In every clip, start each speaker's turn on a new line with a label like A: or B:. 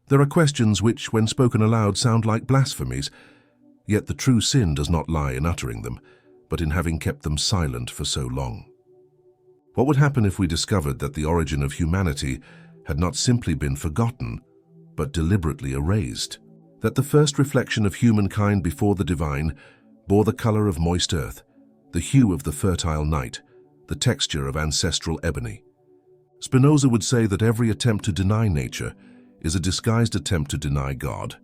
A: There are questions which, when spoken aloud, sound like blasphemies, yet the true sin does not lie in uttering them, but in having kept them silent for so long. What would happen if we discovered that the origin of humanity had not simply been forgotten, but deliberately erased? That the first reflection of humankind before the divine bore the color of moist earth, the hue of the fertile night, the texture of ancestral ebony? Spinoza would say that every attempt to deny nature is a disguised attempt to deny God.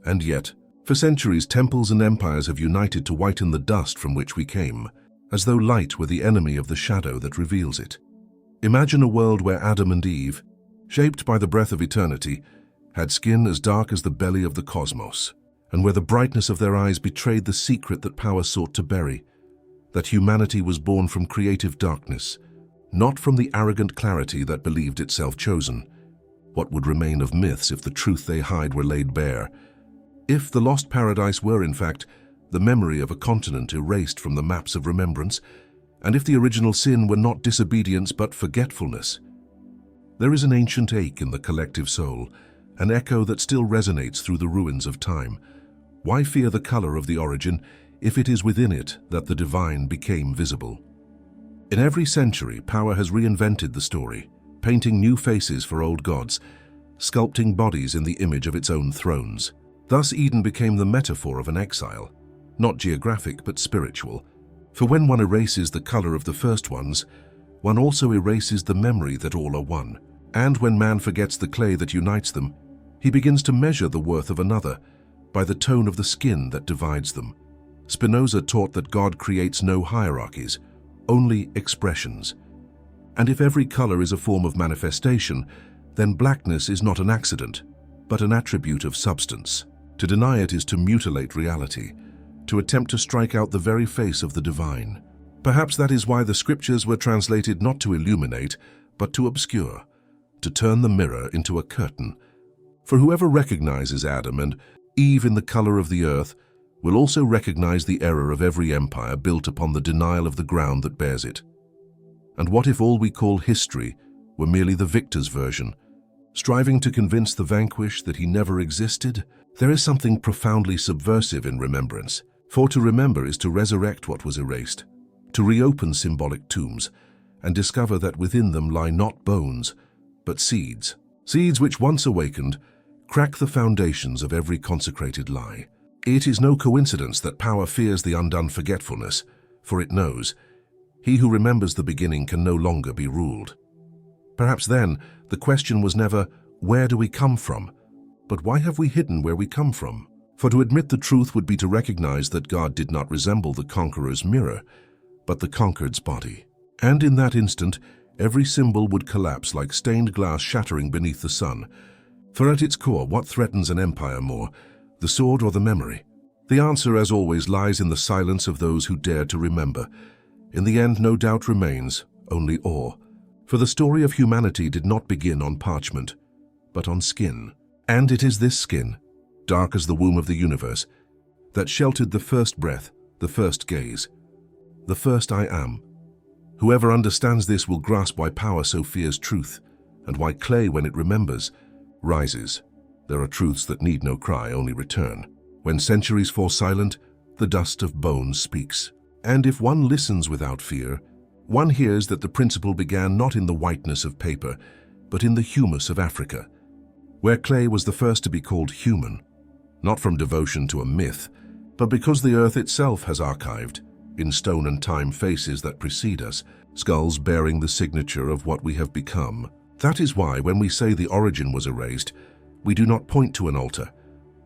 A: And yet, for centuries, temples and empires have united to whiten the dust from which we came, as though light were the enemy of the shadow that reveals it. Imagine a world where Adam and Eve, shaped by the breath of eternity, had skin as dark as the belly of the cosmos, and where the brightness of their eyes betrayed the secret that power sought to bury, that humanity was born from creative darkness, not from the arrogant clarity that believed itself chosen. What would remain of myths if the truth they hide were laid bare? If the lost paradise were, in fact, the memory of a continent erased from the maps of remembrance, and if the original sin were not disobedience but forgetfulness? There is an ancient ache in the collective soul, an echo that still resonates through the ruins of time. Why fear the color of the origin if it is within it that the divine became visible? In every century, power has reinvented the story, painting new faces for old gods, sculpting bodies in the image of its own thrones. Thus Eden became the metaphor of an exile, not geographic but spiritual. For when one erases the color of the first ones, one also erases the memory that all are one. And when man forgets the clay that unites them, he begins to measure the worth of another by the tone of the skin that divides them. Spinoza taught that God creates no hierarchies, only expressions. And if every color is a form of manifestation, then blackness is not an accident, but an attribute of substance. To deny it is to mutilate reality, to attempt to strike out the very face of the divine. Perhaps that is why the scriptures were translated not to illuminate, but to obscure, to turn the mirror into a curtain. For whoever recognizes Adam and Eve in the color of the earth will also recognize the error of every empire built upon the denial of the ground that bears it. And what if all we call history were merely the victor's version, striving to convince the vanquished that he never existed? There is something profoundly subversive in remembrance, for to remember is to resurrect what was erased, to reopen symbolic tombs, and discover that within them lie not bones, but seeds. Seeds which, once awakened, crack the foundations of every consecrated lie. It is no coincidence that power fears the undone forgetfulness, for it knows, he who remembers the beginning can no longer be ruled. Perhaps then, the question was never, where do we come from? But why have we hidden where we come from? For to admit the truth would be to recognize that God did not resemble the conqueror's mirror, but the conquered's body. And in that instant, every symbol would collapse like stained glass shattering beneath the sun. For at its core, what threatens an empire more, the sword or the memory? The answer, as always, lies in the silence of those who dare to remember. In the end, no doubt remains, only awe. For the story of humanity did not begin on parchment, but on skin. And it is this skin, dark as the womb of the universe, that sheltered the first breath, the first gaze, the first I am. Whoever understands this will grasp why power so fears truth, and why clay, when it remembers, rises. There are truths that need no cry, only return. When centuries fall silent, the dust of bones speaks. And if one listens without fear, one hears that the principle began not in the whiteness of paper, but in the humus of Africa, where clay was the first to be called human, not from devotion to a myth, but because the earth itself has archived, in stone and time, faces that precede us, skulls bearing the signature of what we have become. That is why, when we say the origin was erased, we do not point to an altar,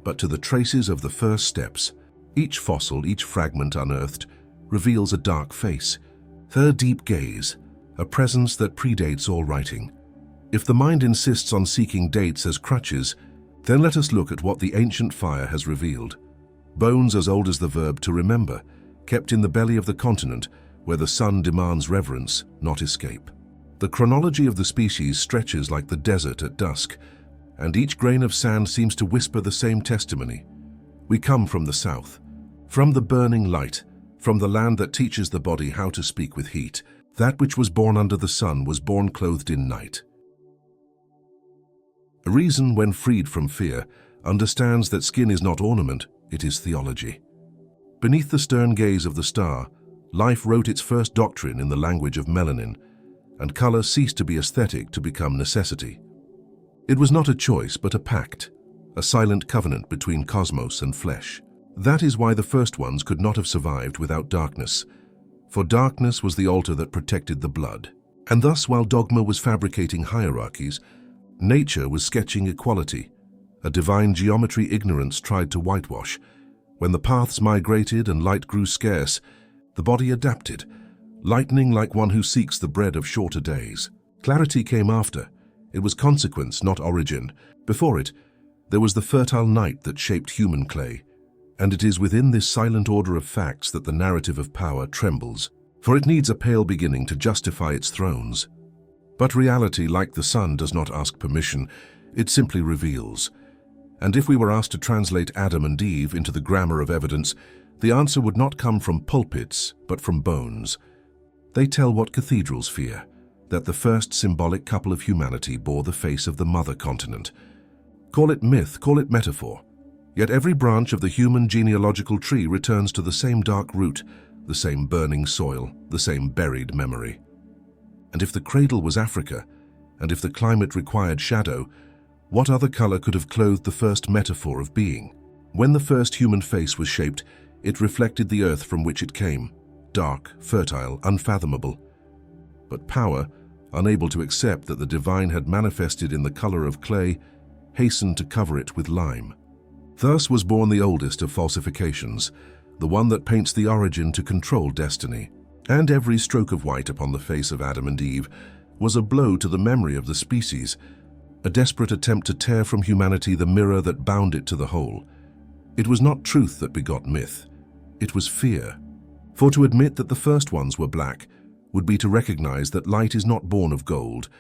A: but to the traces of the first steps. Each fossil, each fragment unearthed, reveals a dark face, her deep gaze, a presence that predates all writing. If the mind insists on seeking dates as crutches, then let us look at what the ancient fire has revealed. Bones as old as the verb to remember, kept in the belly of the continent where the sun demands reverence, not escape. The chronology of the species stretches like the desert at dusk, and each grain of sand seems to whisper the same testimony. We come from the south, from the burning light, from the land that teaches the body how to speak with heat. That which was born under the sun was born clothed in night. A reason, when freed from fear, understands that skin is not ornament, it is theology. Beneath the stern gaze of the star, life wrote its first doctrine in the language of melanin, and color ceased to be aesthetic to become necessity. It was not a choice, but a pact, a silent covenant between cosmos and flesh. That is why the first ones could not have survived without darkness, for darkness was the altar that protected the blood. And thus, while dogma was fabricating hierarchies, nature was sketching equality. A divine geometry ignorance tried to whitewash. When the paths migrated and light grew scarce, the body adapted, lightening like one who seeks the bread of shorter days. Clarity came after. It was consequence, not origin. Before it, there was the fertile night that shaped human clay. And it is within this silent order of facts that the narrative of power trembles, for it needs a pale beginning to justify its thrones. But reality, like the sun, does not ask permission, it simply reveals. And if we were asked to translate Adam and Eve into the grammar of evidence, the answer would not come from pulpits, but from bones. They tell what cathedrals fear, that the first symbolic couple of humanity bore the face of the mother continent. Call it myth, call it metaphor. Yet every branch of the human genealogical tree returns to the same dark root, the same burning soil, the same buried memory. And if the cradle was Africa, and if the climate required shadow, what other color could have clothed the first metaphor of being? When the first human face was shaped, it reflected the earth from which it came, dark, fertile, unfathomable. But power, unable to accept that the divine had manifested in the color of clay, hastened to cover it with lime. Thus was born the oldest of falsifications, the one that paints the origin to control destiny. And every stroke of white upon the face of Adam and Eve was a blow to the memory of the species, a desperate attempt to tear from humanity the mirror that bound it to the whole. It was not truth that begot myth, it was fear. For to admit that the first ones were black would be to recognize that light is not born of gold,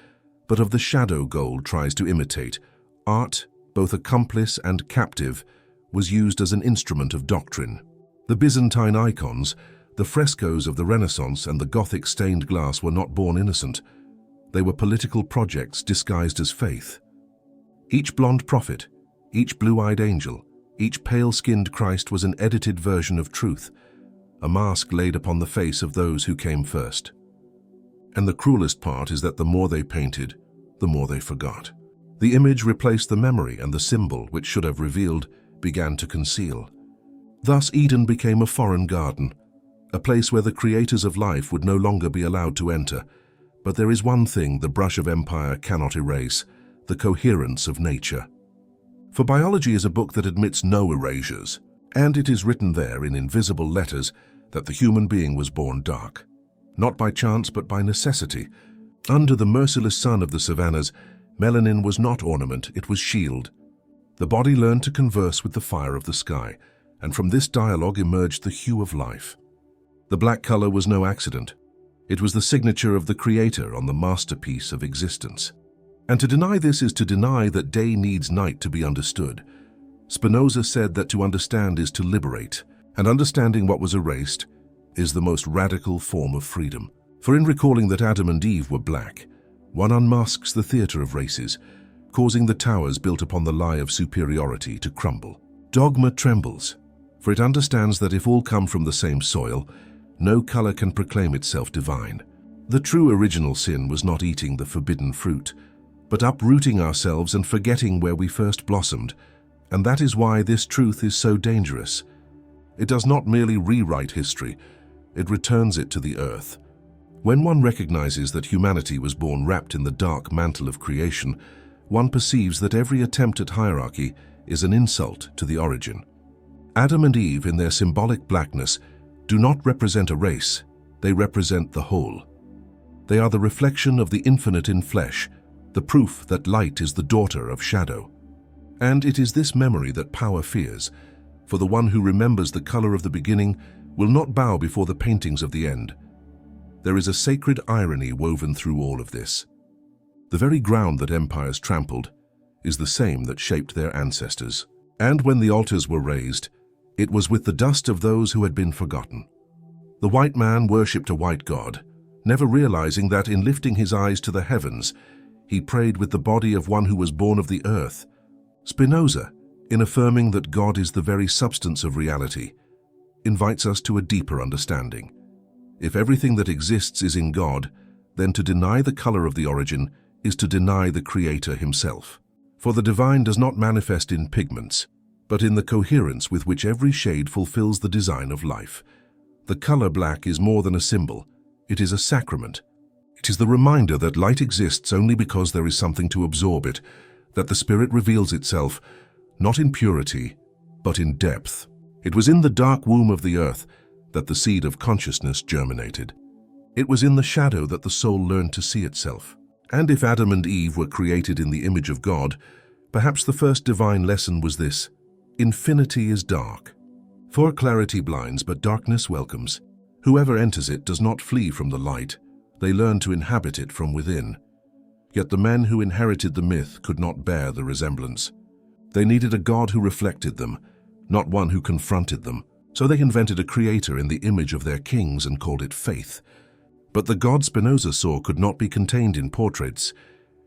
A: but of the shadow gold tries to imitate. Art, both accomplice and captive, was used as an instrument of doctrine. The Byzantine icons, the frescoes of the Renaissance, and the Gothic stained glass were not born innocent. They were political projects disguised as faith. Each blonde prophet, each blue-eyed angel, each pale-skinned Christ was an edited version of truth, a mask laid upon the face of those who came first. And the cruelest part is that the more they painted, the more they forgot. The image replaced the memory, and the symbol, which should have revealed, began to conceal. Thus Eden became a foreign garden, a place where the creators of life would no longer be allowed to enter. But there is one thing the brush of empire cannot erase: the coherence of nature. For biology is a book that admits no erasures, and it is written there in invisible letters that the human being was born dark, not by chance but by necessity. Under the merciless sun of the savannas, melanin was not ornament, it was shield. The body learned to converse with the fire of the sky, and from this dialogue emerged the hue of life. The black color was no accident. It was the signature of the Creator on the masterpiece of existence. And to deny this is to deny that day needs night to be understood. Spinoza said that to understand is to liberate, and understanding what was erased is the most radical form of freedom. For in recalling that Adam and Eve were black, one unmasks the theater of races, causing the towers built upon the lie of superiority to crumble. Dogma trembles, for it understands that if all come from the same soil, no color can proclaim itself divine. The true original sin was not eating the forbidden fruit, but uprooting ourselves and forgetting where we first blossomed. And that is why this truth is so dangerous. It does not merely rewrite history, it returns it to the earth. When one recognizes that humanity was born wrapped in the dark mantle of creation, one perceives that every attempt at hierarchy is an insult to the origin. Adam and Eve, in their symbolic blackness, do not represent a race, they represent the whole. They are the reflection of the infinite in flesh, the proof that light is the daughter of shadow. And it is this memory that power fears, for the one who remembers the color of the beginning will not bow before the paintings of the end. There is a sacred irony woven through all of this. The very ground that empires trampled is the same that shaped their ancestors. And when the altars were raised, it was with the dust of those who had been forgotten. The white man worshipped a white god, never realizing that in lifting his eyes to the heavens, He prayed with the body of one who was born of the earth. Spinoza, in affirming that God is the very substance of reality, invites us to a deeper understanding. If everything that exists is in God, then to deny the color of the origin is to deny the Creator himself. For the divine does not manifest in pigments, but in the coherence with which every shade fulfills the design of life. The color black is more than a symbol, it is a sacrament. It is the reminder that light exists only because there is something to absorb it, that the spirit reveals itself, not in purity, but in depth. It was in the dark womb of the earth that the seed of consciousness germinated. It was in the shadow that the soul learned to see itself. And if Adam and Eve were created in the image of God, perhaps the first divine lesson was this: infinity is dark. For clarity blinds, but darkness welcomes. Whoever enters it does not flee from the light. They learn to inhabit it from within. Yet the men who inherited the myth could not bear the resemblance. They needed a God who reflected them, not one who confronted them. So they invented a creator in the image of their kings and called it faith. But the God Spinoza saw could not be contained in portraits.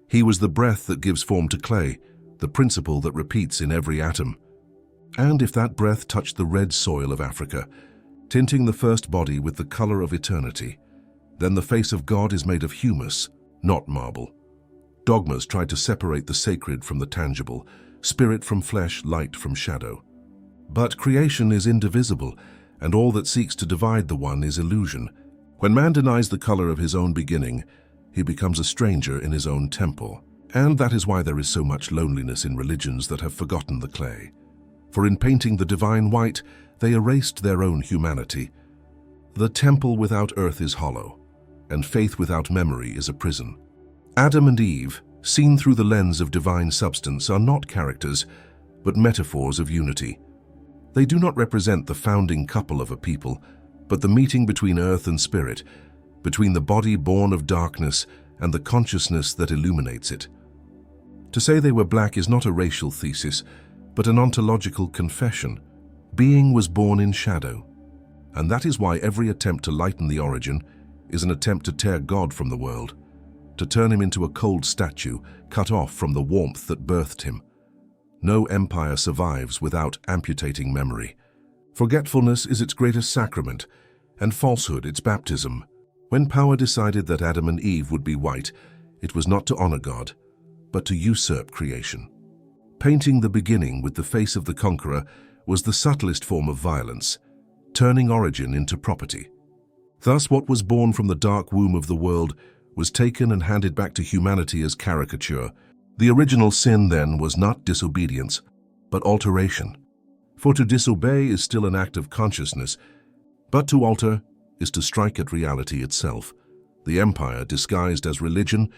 A: He was the breath that gives form to clay, the principle that repeats in every atom. And if that breath touched the red soil of Africa, tinting the first body with the color of eternity, then the face of God is made of humus, not marble. Dogmas tried to separate the sacred from the tangible, spirit from flesh, light from shadow. But creation is indivisible, and all that seeks to divide the one is illusion. When man denies the color of his own beginning, he becomes a stranger in his own temple. And that is why there is so much loneliness in religions that have forgotten the clay. For in painting the divine white, they erased their own humanity. The temple without earth is hollow, and faith without memory is a prison. Adam and Eve, seen through the lens of divine substance, are not characters, but metaphors of unity. They do not represent the founding couple of a people, but the meeting between earth and spirit, between the body born of darkness and the consciousness that illuminates it. To say they were black is not a racial thesis, but an ontological confession. Being was born in shadow, and that is why every attempt to lighten the origin is an attempt to tear God from the world, to turn him into a cold statue, cut off from the warmth that birthed him. No empire survives without amputating memory. Forgetfulness is its greatest sacrament, and falsehood its baptism. When power decided that Adam and Eve would be white, it was not to honor God, but to usurp creation. Painting the beginning with the face of the conqueror was the subtlest form of violence, turning origin into property. Thus, what was born from the dark womb of the world was taken and handed back to humanity as caricature. The original sin, then, was not disobedience, but alteration. For to disobey is still an act of consciousness, but to alter is to strike at reality itself. The empire, disguised as religion,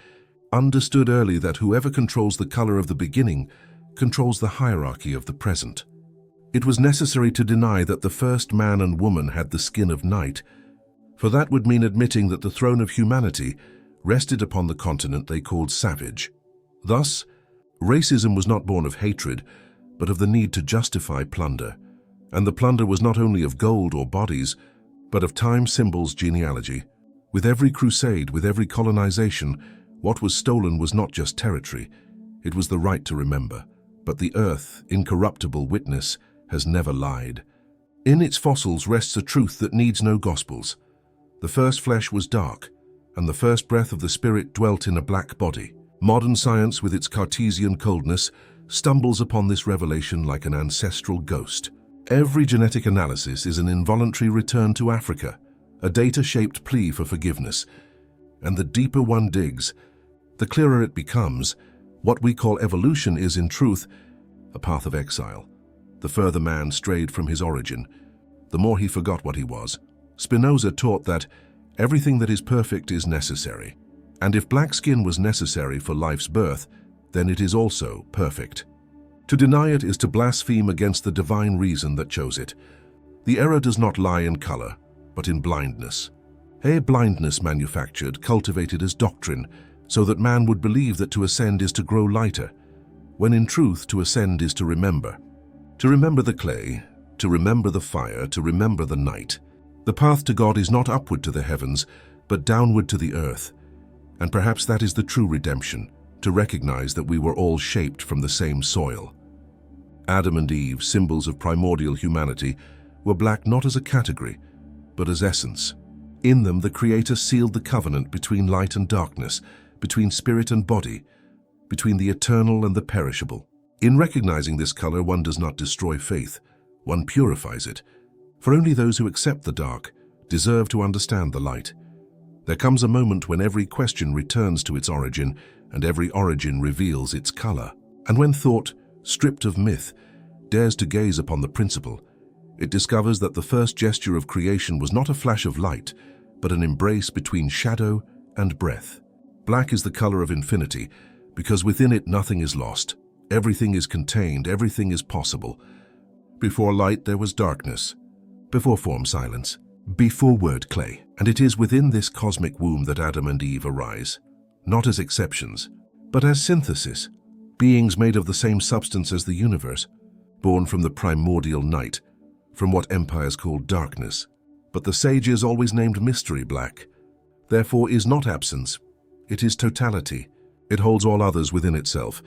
A: understood early that whoever controls the color of the beginning controls the hierarchy of the present. It was necessary to deny that the first man and woman had the skin of night, for that would mean admitting that the throne of humanity rested upon the continent they called savage. Thus, racism was not born of hatred, but of the need to justify plunder. And the plunder was not only of gold or bodies, but of time symbols genealogy. With every crusade, with every colonization, what was stolen was not just territory, it was the right to remember. But the earth, incorruptible witness, has never lied. In its fossils rests a truth that needs no gospels. The first flesh was dark, and the first breath of the spirit dwelt in a black body. Modern science, with its Cartesian coldness, stumbles upon this revelation like an ancestral ghost. Every genetic analysis is an involuntary return to Africa, a data-shaped plea for forgiveness. And the deeper one digs, the clearer it becomes. What we call evolution is, in truth, a path of exile. The further man strayed from his origin, the more he forgot what he was. Spinoza taught that everything that is perfect is necessary. And if black skin was necessary for life's birth, then it is also perfect. To deny it is to blaspheme against the divine reason that chose it. The error does not lie in color, but in blindness. A blindness manufactured, cultivated as doctrine, so that man would believe that to ascend is to grow lighter, when in truth to ascend is to remember. To remember the clay, to remember the fire, to remember the night. The path to God is not upward to the heavens, but downward to the earth. And perhaps that is the true redemption, to recognize that we were all shaped from the same soil. Adam and Eve, symbols of primordial humanity, were black not as a category, but as essence. In them, the Creator sealed the covenant between light and darkness, between spirit and body, between the eternal and the perishable. In recognizing this color, one does not destroy faith, one purifies it. For only those who accept the dark deserve to understand the light. There comes a moment when every question returns to its origin, and every origin reveals its color. And when thought, stripped of myth, dares to gaze upon the principle, it discovers that the first gesture of creation was not a flash of light, but an embrace between shadow and breath. Black is the color of infinity, because within it nothing is lost. Everything is contained, everything is possible. Before light there was darkness, before form silence, before word clay. And it is within this cosmic womb that Adam and Eve arise, not as exceptions, but as synthesis, beings made of the same substance as the universe, born from the primordial night, from what empires called darkness. But the sages always named mystery black. Therefore is not absence, it is totality. It holds all others within itself,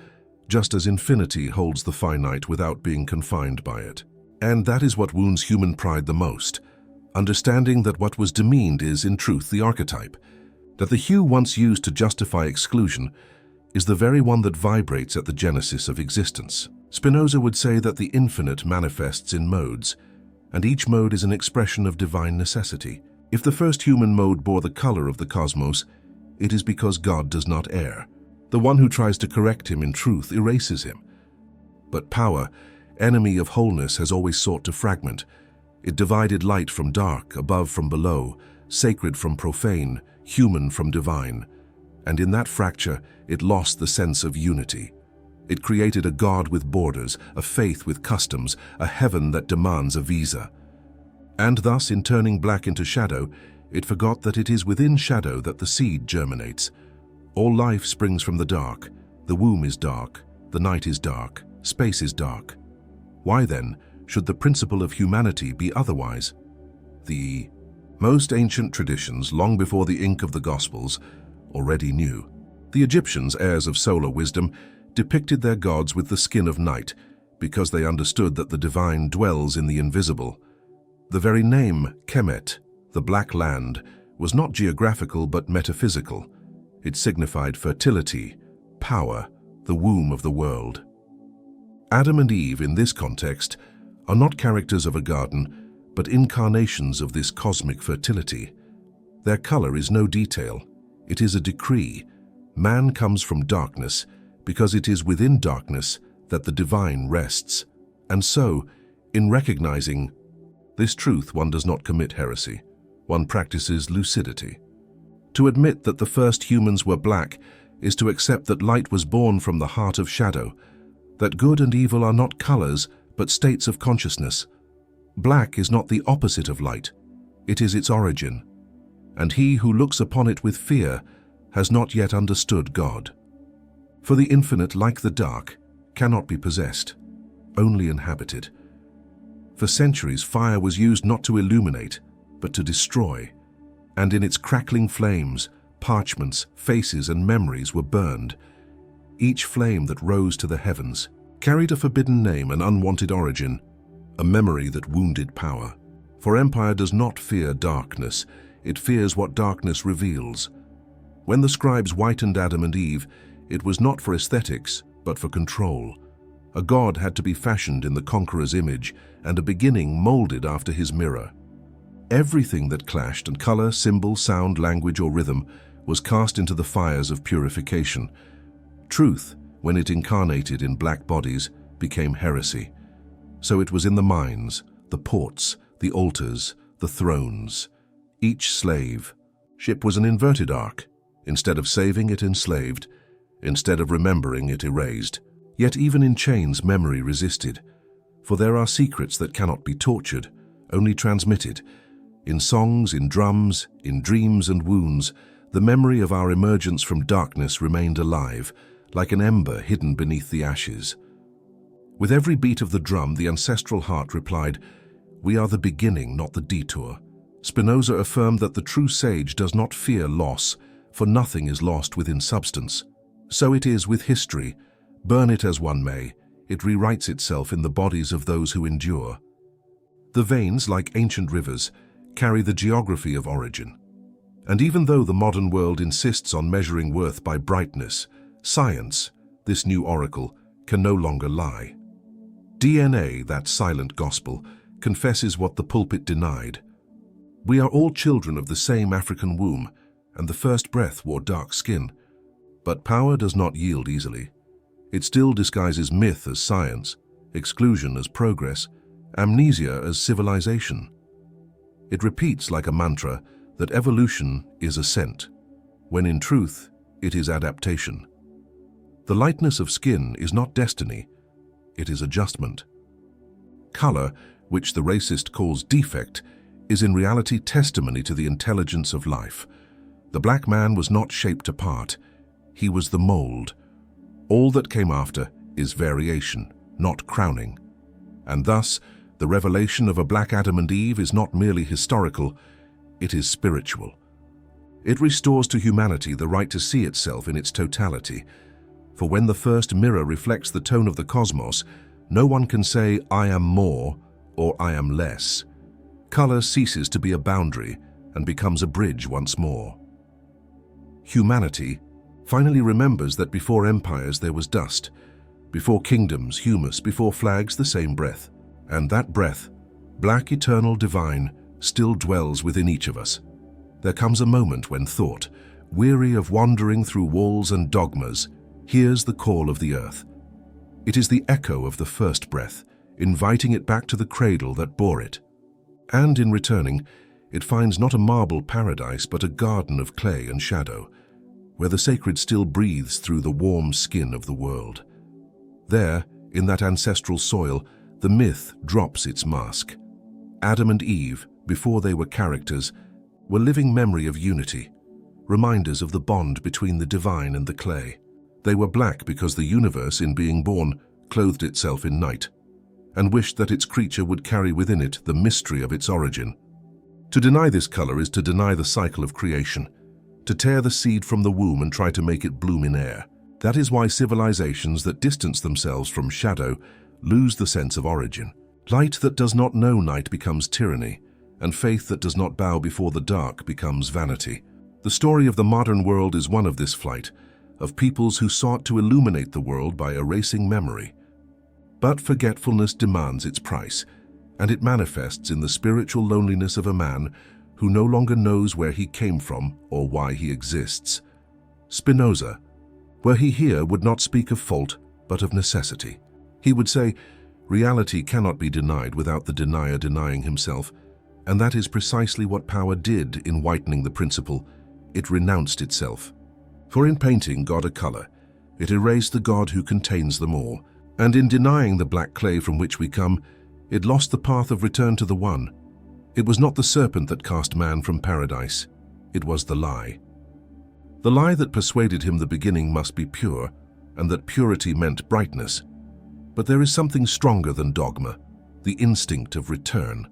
A: just as infinity holds the finite without being confined by it. And that is what wounds human pride the most, understanding that what was demeaned is, in truth, the archetype, that the hue once used to justify exclusion is the very one that vibrates at the genesis of existence. Spinoza would say that the infinite manifests in modes, and each mode is an expression of divine necessity. If the first human mode bore the color of the cosmos, it is because God does not err. The one who tries to correct him in truth erases him. But power, enemy of wholeness, has always sought to fragment. It divided light from dark, above from below, sacred from profane, human from divine. And in that fracture, it lost the sense of unity. It created a God with borders, a faith with customs, a heaven that demands a visa. And thus, in turning black into shadow, it forgot that it is within shadow that the seed germinates. All life springs from the dark. The womb is dark, the night is dark, space is dark. Why then should the principle of humanity be otherwise? The most ancient traditions, long before the ink of the Gospels, already knew. The Egyptians, heirs of solar wisdom, depicted their gods with the skin of night, because they understood that the divine dwells in the invisible. The very name, Kemet, the Black Land, was not geographical but metaphysical. It signified fertility, power, the womb of the world. Adam and Eve, in this context, are not characters of a garden, but incarnations of this cosmic fertility. Their color is no detail, it is a decree. Man comes from darkness, because it is within darkness that the divine rests. And so, in recognizing this truth, one does not commit heresy. One practices lucidity. To admit that the first humans were black is to accept that light was born from the heart of shadow, that good and evil are not colors, but states of consciousness. Black is not the opposite of light, it is its origin. And he who looks upon it with fear has not yet understood God. For the infinite, like the dark, cannot be possessed, only inhabited. For centuries, fire was used not to illuminate, but to destroy. And in its crackling flames, parchments, faces, and memories were burned. Each flame that rose to the heavens carried a forbidden name, an unwanted origin, a memory that wounded power. For empire does not fear darkness, it fears what darkness reveals. When the scribes whitened Adam and Eve, it was not for aesthetics, but for control. A god had to be fashioned in the conqueror's image, and a beginning molded after his mirror. Everything that clashed, and color, symbol, sound, language, or rhythm, was cast into the fires of purification. Truth, when it incarnated in black bodies, became heresy. So it was in the mines, the ports, the altars, the thrones. Each slave ship was an inverted arc. Instead of saving, it enslaved. Instead of remembering, it erased. Yet even in chains, memory resisted. For there are secrets that cannot be tortured, only transmitted. In songs, in drums, in dreams and wounds, the memory of our emergence from darkness remained alive, like an ember hidden beneath the ashes. With every beat of the drum, the ancestral heart replied, "We are the beginning, not the detour." Spinoza affirmed that the true sage does not fear loss, for nothing is lost within substance. So it is with history. Burn it as one may, it rewrites itself in the bodies of those who endure. The veins, like ancient rivers, carry the geography of origin. And even though the modern world insists on measuring worth by brightness, science, this new oracle, can no longer lie. DNA, that silent gospel, confesses what the pulpit denied. We are all children of the same African womb, and the first breath wore dark skin. But power does not yield easily. It still disguises myth as science, exclusion as progress, amnesia as civilization. It repeats like a mantra that evolution is ascent, when in truth it is adaptation. The lightness of skin is not destiny, it is adjustment. Color, which the racist calls defect, is in reality testimony to the intelligence of life. The black man was not shaped apart, he was the mold. All that came after is variation, not crowning. And thus, the revelation of a black Adam and Eve is not merely historical, it is spiritual. It restores to humanity the right to see itself in its totality. For when the first mirror reflects the tone of the cosmos, no one can say, "I am more," or "I am less." Color ceases to be a boundary and becomes a bridge once more. Humanity finally remembers that before empires there was dust, before kingdoms humus, before flags the same breath. And that breath, black, eternal, divine, still dwells within each of us. There comes a moment when thought, weary of wandering through walls and dogmas, hears the call of the earth. It is the echo of the first breath, inviting it back to the cradle that bore it. And in returning, it finds not a marble paradise but a garden of clay and shadow, where the sacred still breathes through the warm skin of the world. There, in that ancestral soil, the myth drops its mask. Adam and Eve, before they were characters, were living memory of unity, reminders of the bond between the divine and the clay. They were black because the universe, in being born, clothed itself in night, and wished that its creature would carry within it the mystery of its origin. To deny this color is to deny the cycle of creation, to tear the seed from the womb and try to make it bloom in air. That is why civilizations that distance themselves from shadow lose the sense of origin. Light that does not know night becomes tyranny, and faith that does not bow before the dark becomes vanity. The story of the modern world is one of this flight, of peoples who sought to illuminate the world by erasing memory. But forgetfulness demands its price, and it manifests in the spiritual loneliness of a man who no longer knows where he came from or why he exists. Spinoza, were he here, would not speak of fault, but of necessity. He would say, reality cannot be denied without the denier denying himself, and that is precisely what power did in whitening the principle. It renounced itself. For in painting God a color, it erased the God who contains them all, and in denying the black clay from which we come, it lost the path of return to the One. It was not the serpent that cast man from paradise, it was the lie. The lie that persuaded him the beginning must be pure, and that purity meant brightness. But there is something stronger than dogma, the instinct of return.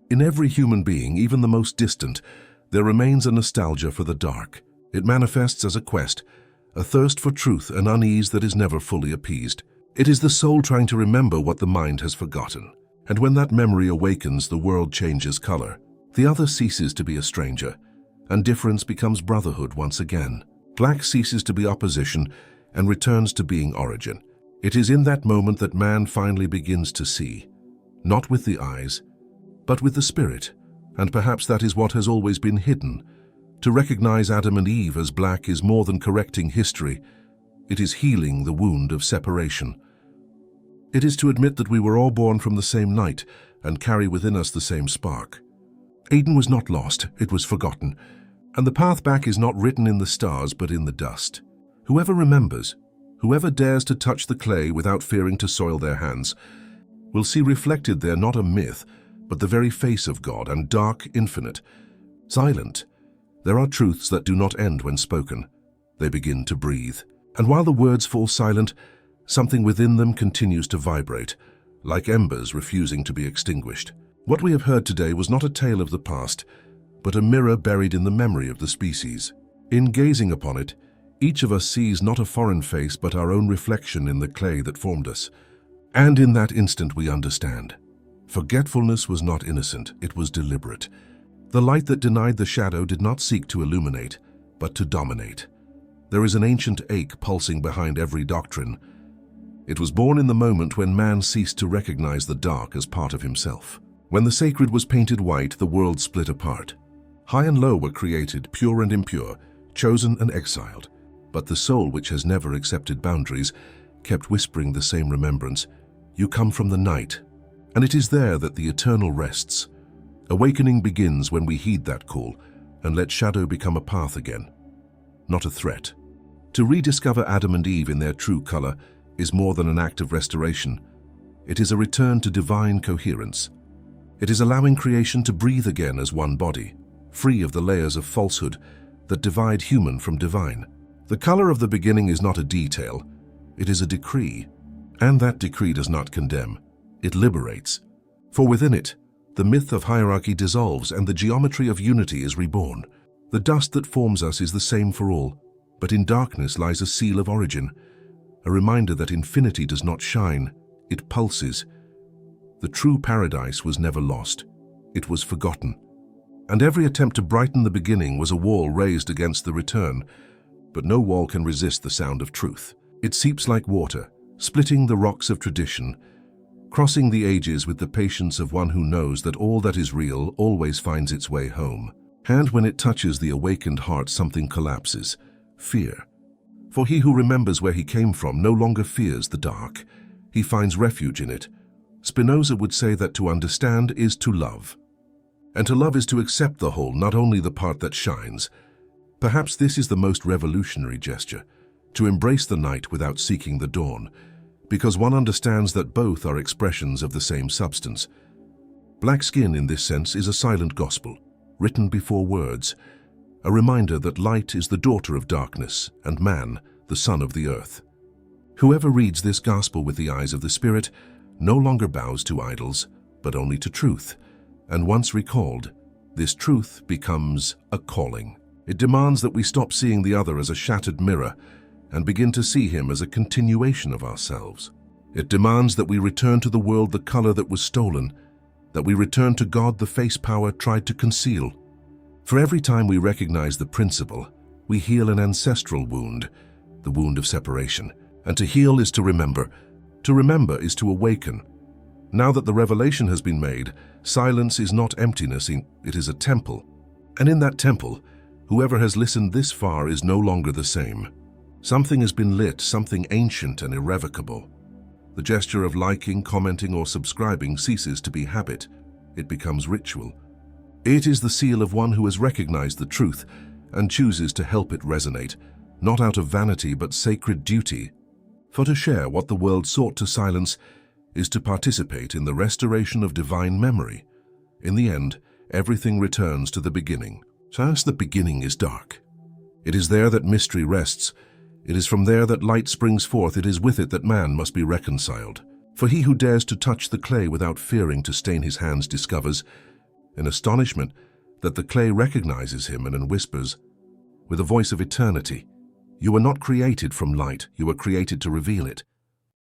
A: In every human being, even the most distant, there remains a nostalgia for the dark. It manifests as a quest, a thirst for truth, an unease that is never fully appeased. It is the soul trying to remember what the mind has forgotten. And when that memory awakens, the world changes color. The other ceases to be a stranger, and difference becomes brotherhood once again. Black ceases to be opposition and returns to being origin. It is in that moment that man finally begins to see, not with the eyes, but with the spirit, and perhaps that is what has always been hidden. To recognize Adam and Eve as black is more than correcting history, it is healing the wound of separation. It is to admit that we were all born from the same night and carry within us the same spark. Eden was not lost, it was forgotten, and the path back is not written in the stars but in the dust. Whoever remembers, whoever dares to touch the clay without fearing to soil their hands, will see reflected there not a myth, but the very face of God, and dark, infinite, silent. There are truths that do not end when spoken. They begin to breathe. And while the words fall silent, something within them continues to vibrate, like embers refusing to be extinguished. What we have heard today was not a tale of the past, but a mirror buried in the memory of the species. In gazing upon it, Each of us sees not a foreign face but our own reflection in the clay that formed us. And in that instant we understand. Forgetfulness was not innocent, it was deliberate. The light that denied the shadow did not seek to illuminate, but to dominate. There is an ancient ache pulsing behind every doctrine. It was born in the moment when man ceased to recognize the dark as part of himself. When the sacred was painted white, the world split apart. High and low were created, pure and impure, chosen and exiled. But the soul, which has never accepted boundaries, kept whispering the same remembrance. You come from the night, and it is there that the eternal rests. Awakening begins when we heed that call and let shadow become a path again, not a threat. To rediscover Adam and Eve in their true color is more than an act of restoration. It is a return to divine coherence. It is allowing creation to breathe again as one body, free of the layers of falsehood that divide human from divine. The color of the beginning is not a detail, it is a decree. And that decree does not condemn, it liberates. For within it, the myth of hierarchy dissolves and the geometry of unity is reborn. The dust that forms us is the same for all, but in darkness lies a seal of origin, a reminder that infinity does not shine, it pulses. The true paradise was never lost, it was forgotten. And every attempt to brighten the beginning was a wall raised against the return, but no wall can resist the sound of truth. It seeps like water, splitting the rocks of tradition, crossing the ages with the patience of one who knows that all that is real always finds its way home. And when it touches the awakened heart, something collapses, fear. For he who remembers where he came from no longer fears the dark. He finds refuge in it. Spinoza would say that to understand is to love. And to love is to accept the whole, not only the part that shines. Perhaps this is the most revolutionary gesture, to embrace the night without seeking the dawn, because one understands that both are expressions of the same substance. Black skin, in this sense, is a silent gospel, written before words, a reminder that light is the daughter of darkness and man, the son of the earth. Whoever reads this gospel with the eyes of the Spirit no longer bows to idols, but only to truth, and once recalled, this truth becomes a calling. It demands that we stop seeing the other as a shattered mirror and begin to see him as a continuation of ourselves. It demands that we return to the world the color that was stolen, that we return to God the face power tried to conceal. For every time we recognize the principle, we heal an ancestral wound, the wound of separation. And to heal is to remember. To remember is to awaken. Now that the revelation has been made, silence is not emptiness, it is a temple. And in that temple, whoever has listened this far is no longer the same. Something has been lit, something ancient and irrevocable. The gesture of liking, commenting, or subscribing ceases to be habit. It becomes ritual. It is the seal of one who has recognized the truth and chooses to help it resonate, not out of vanity but sacred duty. For to share what the world sought to silence is to participate in the restoration of divine memory. In the end, everything returns to the beginning. Since the beginning is dark, it is there that mystery rests. It is from there that light springs forth. It is with it that man must be reconciled. For he who dares to touch the clay without fearing to stain his hands discovers, in astonishment, that the clay recognizes him and whispers, with a voice of eternity, "You were not created from light, you were created to reveal it."